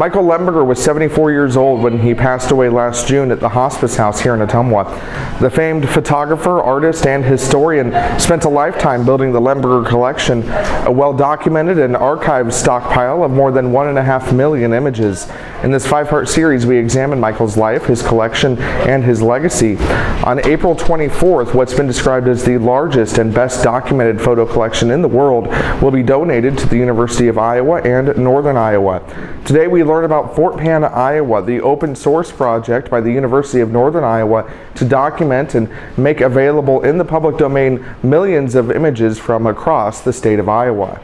Michael Lemberger was 74 years old when he passed away last June at the hospice house here in Ottumwa. The famed photographer, artist, and historian spent a lifetime building the Lemberger collection, a well-documented and archived stockpile of more than 1.5 million images. In this 5-part series, we examine Michael's life, his collection, and his legacy. On April 24th, what's been described as the largest and best documented photo collection in the world will be donated to the University of Iowa and Northern Iowa. Today we learn about Fort Pan, Iowa, the open source project by the University of Northern Iowa to document and make available in the public domain millions of images from across the state of Iowa.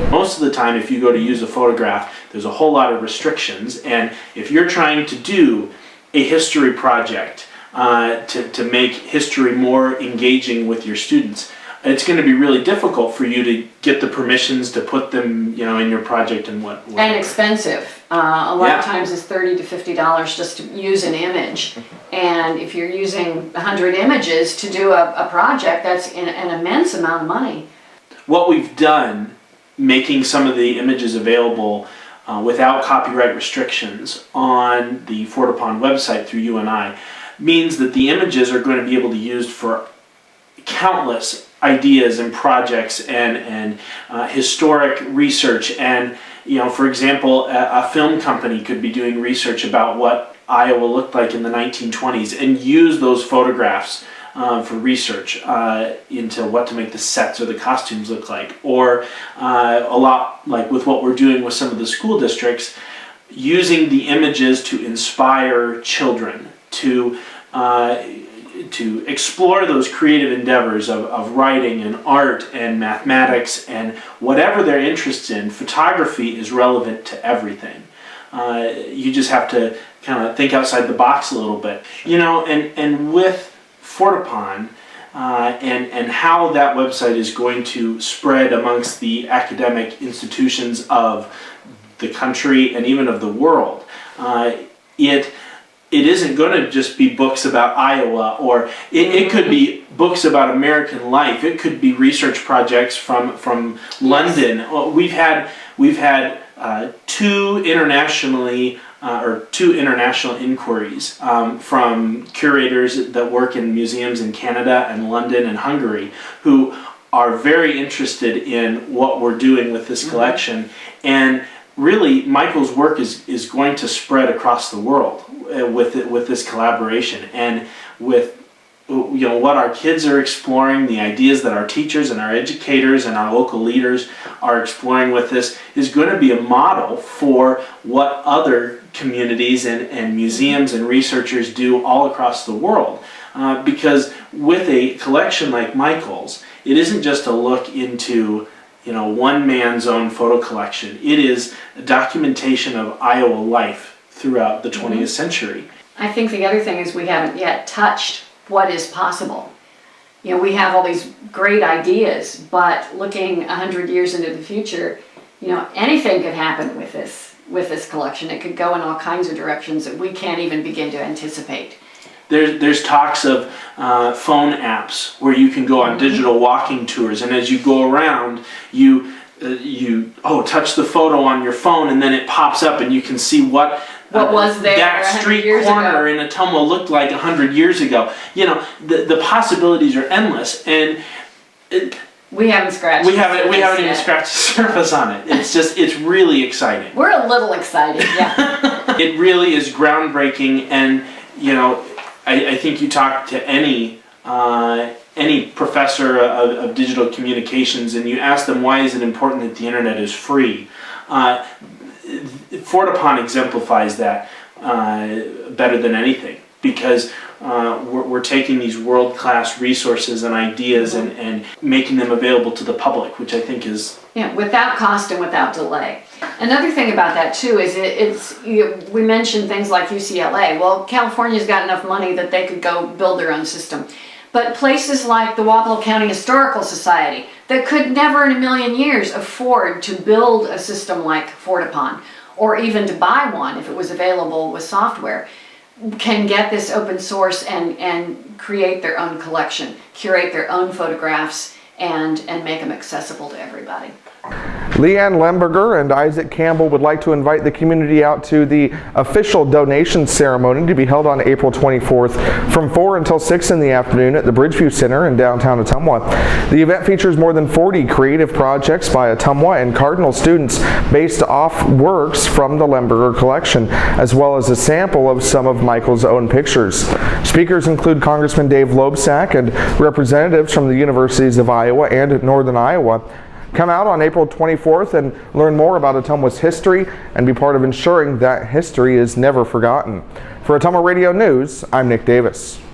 Most of the time, if you go to use a photograph, there's a whole lot of restrictions, and if you're trying to do a history project to make history more engaging with your students, it's going to be really difficult for you to get the permissions to put them, in your project and what. And expensive. A lot of times it's $30 to $50 just to use an image. And if you're using 100 images to do a project, that's an immense amount of money. What we've done, making some of the images available without copyright restrictions on the Fortipon website through UNI, means that the images are going to be able to be used for countless ideas and projects and historic research. And for example, a film company could be doing research about what Iowa looked like in the 1920s and use those photographs for research into what to make the sets or the costumes look like. Or a lot like with what we're doing with some of the school districts, using the images to inspire children to explore those creative endeavors of writing and art and mathematics and whatever they're interested in. Photography is relevant to everything. You just have to kind of think outside the box a little bit. And with Fortipon and how that website is going to spread amongst the academic institutions of the country and even of the world, it isn't going to just be books about Iowa, or it could be books about American life. It could be research projects from London. We've had two international inquiries from curators that work in museums in Canada and London and Hungary, who are very interested in what we're doing with this collection. And really, Michael's work is going to spread across the world with this collaboration, and with what our kids are exploring, the ideas that our teachers and our educators and our local leaders are exploring with this is going to be a model for what other communities and museums and researchers do all across the world. Because with a collection like Michael's, it isn't just a look into one man's own photo collection. It is a documentation of Iowa life throughout the 20th century. I think the other thing is we haven't yet touched what is possible. We have all these great ideas, but looking 100 years into the future, anything could happen with this collection. It could go in all kinds of directions that we can't even begin to anticipate. There's talks of phone apps where you can go on digital walking tours, and as you go around, you touch the photo on your phone, and then it pops up, and you can see what was there that street corner in Ottumwa looked like 100 years ago. The possibilities are endless, and we haven't scratched. We haven't even scratched the surface on it. It's really exciting. We're a little excited, yeah. It really is groundbreaking, and I think you talk to any professor of digital communications and you ask them why is it important that the internet is free. Fortipon exemplifies that better than anything, because we're taking these world-class resources and ideas and making them available to the public, which I think is... Yeah, without cost and without delay. Another thing about that too is we mentioned things like UCLA. Well, California's got enough money that they could go build their own system. But places like the Wapello County Historical Society that could never in a million years afford to build a system like Fortipon, or even to buy one if it was available with software, can get this open source and create their own collection, curate their own photographs, and make them accessible to everybody. Leanne Lemberger and Isaac Campbell would like to invite the community out to the official donation ceremony to be held on April 24th from 4 until 6 in the afternoon at the Bridgeview Center in downtown Ottumwa. The event features more than 40 creative projects by Ottumwa and Cardinal students based off works from the Lemberger collection, as well as a sample of some of Michael's own pictures. Speakers include Congressman Dave Loebsack and representatives from the universities of Iowa and Northern Iowa. Come out on April 24th and learn more about Ottumwa's history and be part of ensuring that history is never forgotten. For Ottumwa Radio News, I'm Nick Davis.